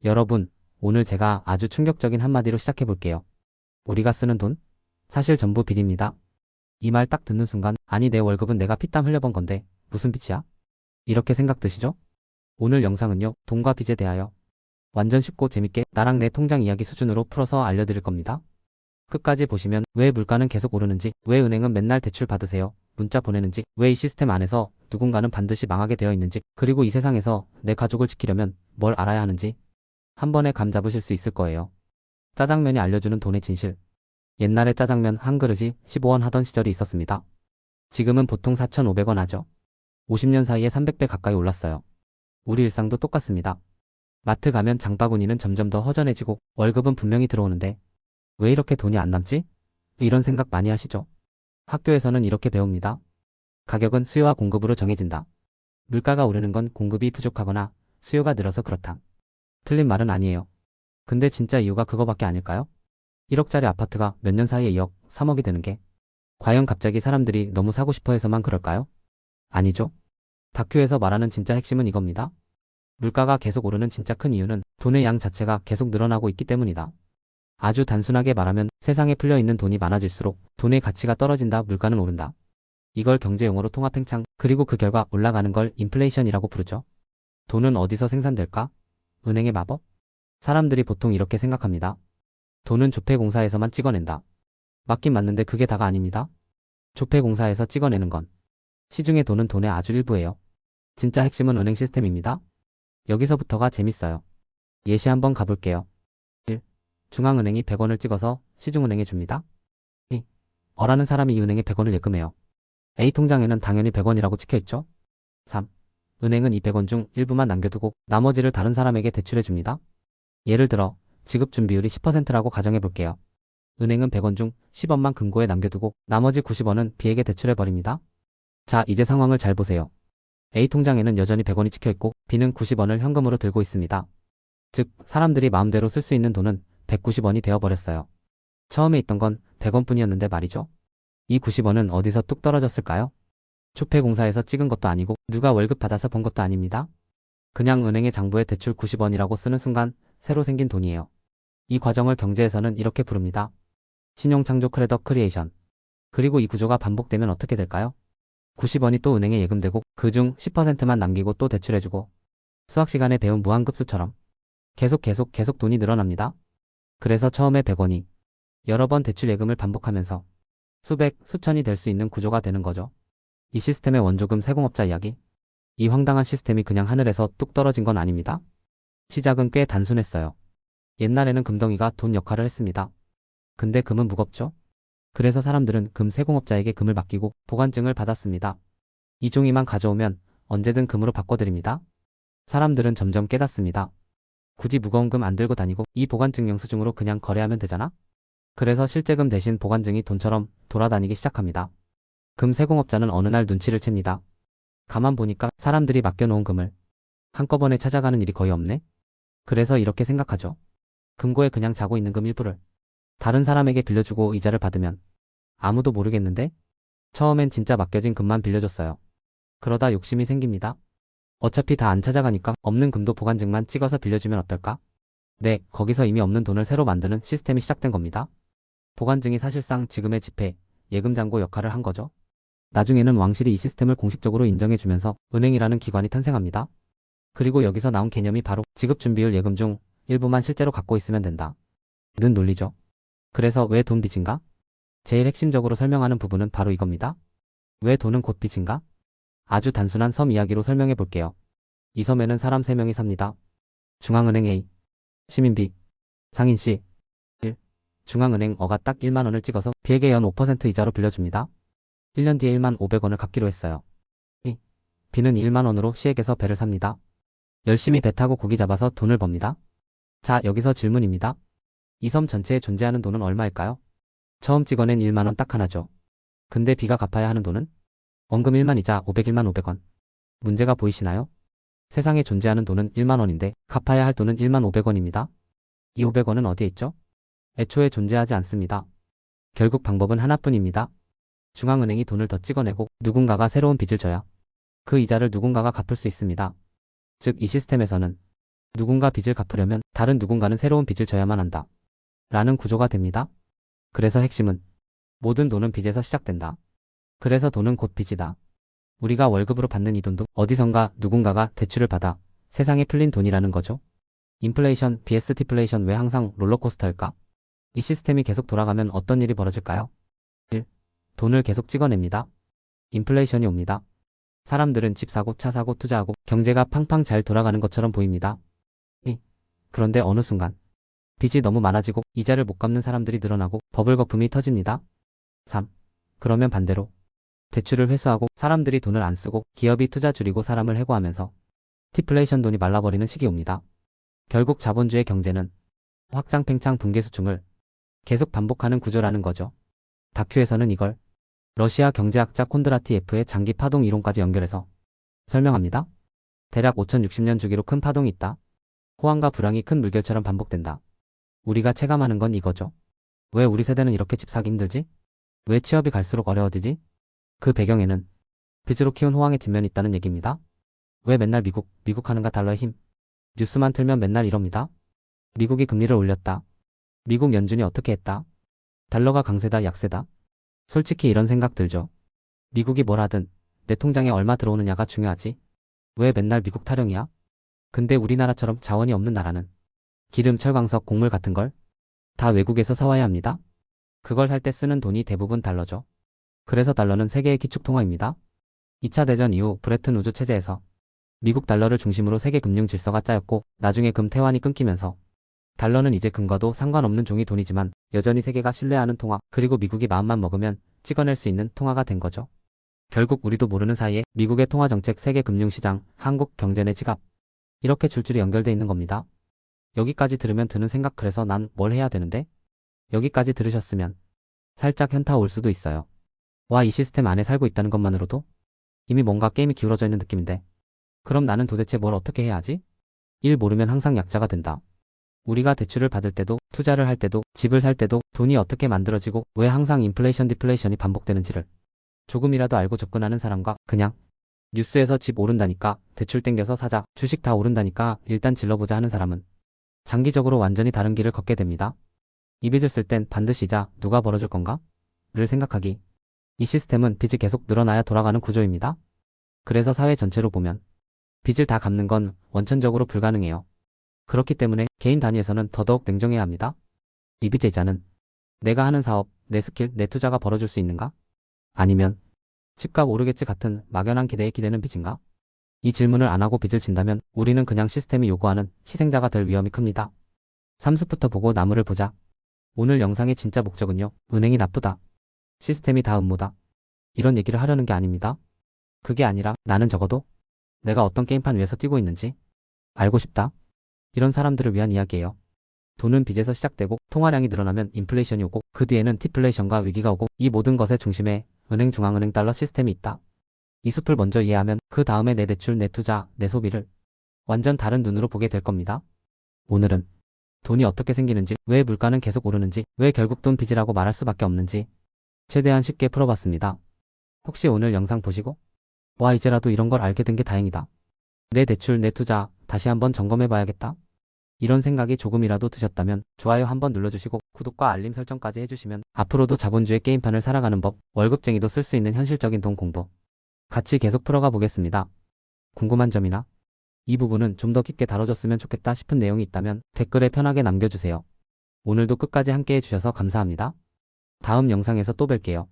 여러분, 오늘 제가 아주 충격적인 한마디로 시작해 볼게요. 우리가 쓰는 돈? 사실 전부 빚입니다. 이 말 딱 듣는 순간, 아니 내 월급은 내가 피땀 흘려번 건데 무슨 빚이야? 이렇게 생각 드시죠? 오늘 영상은요, 돈과 빚에 대하여 완전 쉽고 재밌게 나랑 내 통장 이야기 수준으로 풀어서 알려드릴 겁니다. 끝까지 보시면 왜 물가는 계속 오르는지, 왜 은행은 맨날 대출 받으세요, 문자 보내는지, 왜 이 시스템 안에서 누군가는 반드시 망하게 되어 있는지, 그리고 이 세상에서 내 가족을 지키려면 뭘 알아야 하는지 한 번에 감 잡으실 수 있을 거예요. 짜장면이 알려주는 돈의 진실. 옛날에 짜장면 한 그릇이 15원 하던 시절이 있었습니다. 지금은 보통 4,500원 하죠. 50년 사이에 300배 가까이 올랐어요. 우리 일상도 똑같습니다. 마트 가면 장바구니는 점점 더 허전해지고 월급은 분명히 들어오는데 왜 이렇게 돈이 안 남지? 이런 생각 많이 하시죠? 학교에서는 이렇게 배웁니다. 가격은 수요와 공급으로 정해진다. 물가가 오르는 건 공급이 부족하거나 수요가 늘어서 그렇다. 틀린 말은 아니에요. 근데 진짜 이유가 그거밖에 아닐까요? 1억짜리 아파트가 몇 년 사이에 2억, 3억이 되는 게 과연 갑자기 사람들이 너무 사고 싶어 해서만 그럴까요? 아니죠. 다큐에서 말하는 진짜 핵심은 이겁니다. 물가가 계속 오르는 진짜 큰 이유는 돈의 양 자체가 계속 늘어나고 있기 때문이다. 아주 단순하게 말하면 세상에 풀려있는 돈이 많아질수록 돈의 가치가 떨어진다, 물가는 오른다. 이걸 경제용어로 통합팽창, 그리고 그 결과 올라가는 걸 인플레이션이라고 부르죠. 돈은 어디서 생산될까? 은행의 마법? 사람들이 보통 이렇게 생각합니다. 돈은 조폐공사에서만 찍어낸다. 맞긴 맞는데 그게 다가 아닙니다. 조폐공사에서 찍어내는 건 시중의 돈은 돈의 아주 일부예요. 진짜 핵심은 은행 시스템입니다. 여기서부터가 재밌어요. 예시 한번 가볼게요. 1. 중앙은행이 100원을 찍어서 시중은행에 줍니다. 2. 어라는 사람이 이 은행에 100원을 예금해요. A 통장에는 당연히 100원이라고 찍혀있죠. 3. 은행은 이 100원 중 일부만 남겨두고 나머지를 다른 사람에게 대출해 줍니다. 예를 들어 지급 준비율이 10%라고 가정해 볼게요. 은행은 100원 중 10원만 금고에 남겨두고 나머지 90원은 B에게 대출해 버립니다. 자, 이제 상황을 잘 보세요. A 통장에는 여전히 100원이 찍혀있고 B는 90원을 현금으로 들고 있습니다. 즉, 사람들이 마음대로 쓸 수 있는 돈은 190원이 되어버렸어요. 처음에 있던 건 100원 뿐이었는데 말이죠. 이 90원은 어디서 뚝 떨어졌을까요? 조폐공사에서 찍은 것도 아니고 누가 월급 받아서 번 것도 아닙니다. 그냥 은행의 장부에 대출 90원이라고 쓰는 순간 새로 생긴 돈이에요. 이 과정을 경제에서는 이렇게 부릅니다. 신용창조 크레더 크리에이션. 그리고 이 구조가 반복되면 어떻게 될까요? 90원이 또 은행에 예금되고 그중 10%만 남기고 또 대출해주고 수학 시간에 배운 무한급수처럼 계속 돈이 늘어납니다. 그래서 처음에 100원이 여러 번 대출 예금을 반복하면서 수백, 수천이 될 수 있는 구조가 되는 거죠. 이 시스템의 원조금 세공업자 이야기. 이 황당한 시스템이 그냥 하늘에서 뚝 떨어진 건 아닙니다. 시작은 꽤 단순했어요. 옛날에는 금덩이가 돈 역할을 했습니다. 근데 금은 무겁죠? 그래서 사람들은 금 세공업자에게 금을 맡기고 보관증을 받았습니다. 이 종이만 가져오면 언제든 금으로 바꿔드립니다. 사람들은 점점 깨닫습니다. 굳이 무거운 금 안 들고 다니고 이 보관증 영수증으로 그냥 거래하면 되잖아? 그래서 실제 금 대신 보관증이 돈처럼 돌아다니기 시작합니다. 금 세공업자는 어느 날 눈치를 챕니다. 가만 보니까 사람들이 맡겨놓은 금을 한꺼번에 찾아가는 일이 거의 없네? 그래서 이렇게 생각하죠. 금고에 그냥 자고 있는 금 일부를 다른 사람에게 빌려주고 이자를 받으면 아무도 모르겠는데? 처음엔 진짜 맡겨진 금만 빌려줬어요. 그러다 욕심이 생깁니다. 어차피 다 안 찾아가니까 없는 금도 보관증만 찍어서 빌려주면 어떨까? 네, 거기서 이미 없는 돈을 새로 만드는 시스템이 시작된 겁니다. 보관증이 사실상 지금의 지폐, 예금잔고 역할을 한 거죠. 나중에는 왕실이 이 시스템을 공식적으로 인정해주면서 은행이라는 기관이 탄생합니다. 그리고 여기서 나온 개념이 바로 지급준비율 예금 중 일부만 실제로 갖고 있으면 된다 는 논리죠. 그래서 왜 돈 빚인가? 제일 핵심적으로 설명하는 부분은 바로 이겁니다. 왜 돈은 곧 빚인가? 아주 단순한 섬 이야기로 설명해 볼게요. 이 섬에는 사람 3명이 삽니다. 중앙은행 A, 시민 B, 상인 C. 1. 중앙은행 어가 딱 1만 원을 찍어서 B에게 연 5% 이자로 빌려줍니다. 1년 뒤에 1만 500원을 갚기로 했어요. 2. B는 1만 원으로 C에게서 배를 삽니다. 열심히 배 타고 고기 잡아서 돈을 법니다. 자, 여기서 질문입니다. 이 섬 전체에 존재하는 돈은 얼마일까요? 처음 찍어낸 1만 원 딱 하나죠. 근데 B가 갚아야 하는 돈은? 원금 1만 이자 501만 500원. 문제가 보이시나요? 세상에 존재하는 돈은 1만 원인데 갚아야 할 돈은 1만 500원입니다. 이 500원은 어디에 있죠? 애초에 존재하지 않습니다. 결국 방법은 하나뿐입니다. 중앙은행이 돈을 더 찍어내고 누군가가 새로운 빚을 져야 그 이자를 누군가가 갚을 수 있습니다. 즉, 이 시스템에서는 누군가 빚을 갚으려면 다른 누군가는 새로운 빚을 져야만 한다. 라는 구조가 됩니다. 그래서 핵심은 모든 돈은 빚에서 시작된다. 그래서 돈은 곧 빚이다. 우리가 월급으로 받는 이 돈도 어디선가 누군가가 대출을 받아 세상에 풀린 돈이라는 거죠. 인플레이션 vs 디플레이션 왜 항상 롤러코스터일까? 이 시스템이 계속 돌아가면 어떤 일이 벌어질까요? 1. 돈을 계속 찍어냅니다. 인플레이션이 옵니다. 사람들은 집 사고 차 사고 투자하고 경제가 팡팡 잘 돌아가는 것처럼 보입니다. 2. 그런데 어느 순간 빚이 너무 많아지고 이자를 못 갚는 사람들이 늘어나고 버블 거품이 터집니다. 3. 그러면 반대로 대출을 회수하고 사람들이 돈을 안 쓰고 기업이 투자 줄이고 사람을 해고하면서 디플레이션 돈이 말라버리는 시기 옵니다. 결국 자본주의 경제는 확장 팽창 붕괴 수충을 계속 반복하는 구조라는 거죠. 다큐에서는 이걸 러시아 경제학자 콘드라티예프의 장기 파동 이론까지 연결해서 설명합니다. 대략 5060년 주기로 큰 파동이 있다. 호황과 불황이 큰 물결처럼 반복된다. 우리가 체감하는 건 이거죠. 왜 우리 세대는 이렇게 집 사기 힘들지? 왜 취업이 갈수록 어려워지지? 그 배경에는 빚으로 키운 호황의 뒷면이 있다는 얘기입니다. 왜 맨날 미국 하는가 달러의 힘? 뉴스만 틀면 맨날 이럽니다. 미국이 금리를 올렸다. 미국 연준이 어떻게 했다. 달러가 강세다 약세다. 솔직히 이런 생각 들죠. 미국이 뭘 하든 내 통장에 얼마 들어오느냐가 중요하지. 왜 맨날 미국 타령이야? 근데 우리나라처럼 자원이 없는 나라는 기름, 철광석, 곡물 같은 걸 다 외국에서 사와야 합니다. 그걸 살 때 쓰는 돈이 대부분 달러죠. 그래서 달러는 세계의 기축통화입니다. 2차 대전 이후 브레튼 우드 체제에서 미국 달러를 중심으로 세계 금융 질서가 짜였고 나중에 금 태환이 끊기면서 달러는 이제 금과도 상관없는 종이 돈이지만 여전히 세계가 신뢰하는 통화 그리고 미국이 마음만 먹으면 찍어낼 수 있는 통화가 된 거죠. 결국 우리도 모르는 사이에 미국의 통화정책, 세계 금융시장, 한국 경제 내 지갑 이렇게 줄줄이 연결돼 있는 겁니다. 여기까지 들으면 드는 생각 그래서 난 뭘 해야 되는데? 여기까지 들으셨으면 살짝 현타 올 수도 있어요. 와, 이 시스템 안에 살고 있다는 것만으로도 이미 뭔가 게임이 기울어져 있는 느낌인데 그럼 나는 도대체 뭘 어떻게 해야 하지? 일 모르면 항상 약자가 된다. 우리가 대출을 받을 때도 투자를 할 때도 집을 살 때도 돈이 어떻게 만들어지고 왜 항상 인플레이션 디플레이션이 반복되는지를 조금이라도 알고 접근하는 사람과 그냥 뉴스에서 집 오른다니까 대출 땡겨서 사자, 주식 다 오른다니까 일단 질러보자 하는 사람은 장기적으로 완전히 다른 길을 걷게 됩니다. 이 빚을 쓸 땐 반드시 이자 누가 벌어줄 건가? 를 생각하기. 이 시스템은 빚이 계속 늘어나야 돌아가는 구조입니다. 그래서 사회 전체로 보면 빚을 다 갚는 건 원천적으로 불가능해요. 그렇기 때문에 개인 단위에서는 더더욱 냉정해야 합니다. 이 빚의 이자는 내가 하는 사업, 내 스킬, 내 투자가 벌어줄 수 있는가? 아니면 집값 오르겠지 같은 막연한 기대에 기대는 빚인가? 이 질문을 안 하고 빚을 진다면 우리는 그냥 시스템이 요구하는 희생자가 될 위험이 큽니다. 삼숲부터 보고 나무를 보자. 오늘 영상의 진짜 목적은요. 은행이 나쁘다. 시스템이 다 음모다. 이런 얘기를 하려는 게 아닙니다. 그게 아니라 나는 적어도 내가 어떤 게임판 위에서 뛰고 있는지 알고 싶다. 이런 사람들을 위한 이야기예요. 돈은 빚에서 시작되고 통화량이 늘어나면 인플레이션이 오고 그 뒤에는 디플레이션과 위기가 오고 이 모든 것의 중심에 은행 중앙은행 달러 시스템이 있다. 이 숲을 먼저 이해하면 그 다음에 내 대출, 내 투자, 내 소비를 완전 다른 눈으로 보게 될 겁니다. 오늘은 돈이 어떻게 생기는지, 왜 물가는 계속 오르는지, 왜 결국 돈 빚이라고 말할 수밖에 없는지 최대한 쉽게 풀어봤습니다. 혹시 오늘 영상 보시고 와, 이제라도 이런 걸 알게 된 게 다행이다. 내 대출, 내 투자 다시 한번 점검해봐야겠다. 이런 생각이 조금이라도 드셨다면 좋아요 한번 눌러주시고 구독과 알림 설정까지 해주시면 앞으로도 자본주의 게임판을 살아가는 법, 월급쟁이도 쓸 수 있는 현실적인 돈 공부 같이 계속 풀어가 보겠습니다. 궁금한 점이나 이 부분은 좀 더 깊게 다뤄줬으면 좋겠다 싶은 내용이 있다면 댓글에 편하게 남겨주세요. 오늘도 끝까지 함께 해주셔서 감사합니다. 다음 영상에서 또 뵐게요.